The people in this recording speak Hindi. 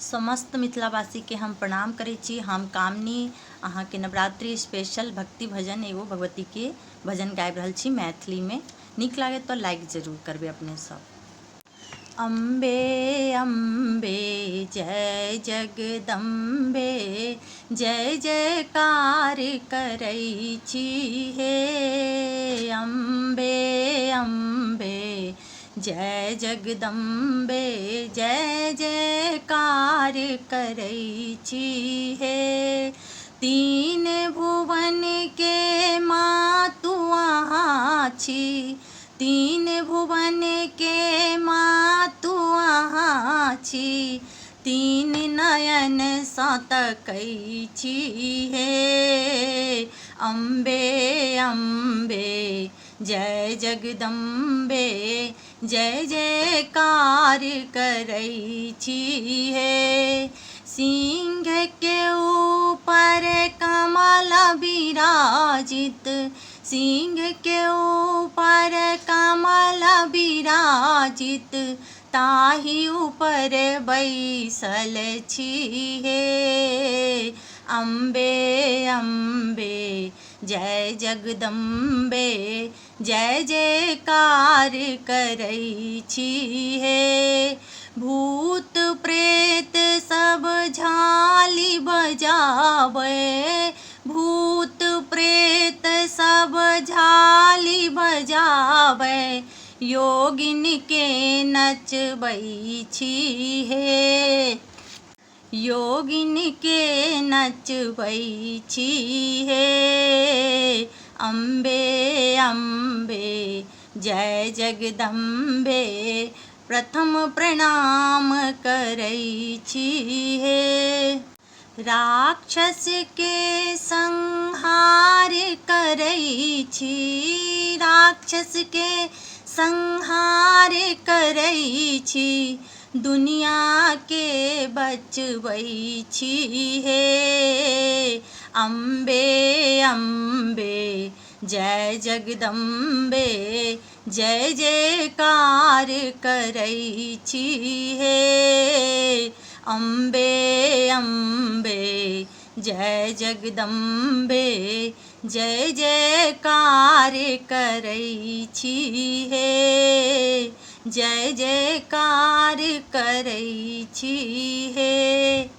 समस्त मिथिलावासी के हम प्रणाम करै छी। हम कामनी अहाँ के नवरात्रि स्पेशल भक्ति भजन एगो भगवती के भजन गाबि रहल छी मैथिली में। नीक लागे तो लाइक जरूर करबे अपने सब। अम्बे अम्बे जय जगदम्बे, जय जयकार करै छी हे। अम्बे अम्बे जय जगदम्बे, जय जयकार करै छी हे। तीन भुवन के माँ तू अहाँ छी, तीन भुवन के माँ तू अहाँ छी। तीन नयन सँ तकै छी हे। अम्बे अम्बे जय जगदम्बे, जय जयकार करै छी हे। सिंह के ऊपर कमल विराजित, सिंह के ऊपर कमल विराजित, ताहि ऊपर बैसल छी हे। अम्बे अम्बे जय जगदम्बे, जय जयकार करै छी हे। भूत प्रेत सब झाली बजावे, भूत प्रेत सब झाली बजावे, योगिन के नचबै छी हे। योगिन के नचबै छी हे। अम्बे अम्बे जय जगदम्बे, प्रथम प्रणाम करै छी हे। राक्षस के संहार करै छी, राक्षस के संहार करै छी, दुनिया के बचबै छी हे। अम्बे अम्बे जय जगदम्बे, जय जयकार करै छी हे। अम्बे अम्बे जय जगदम्बे, जय जयकार करै छी हे। जय जयकार करै छी हे।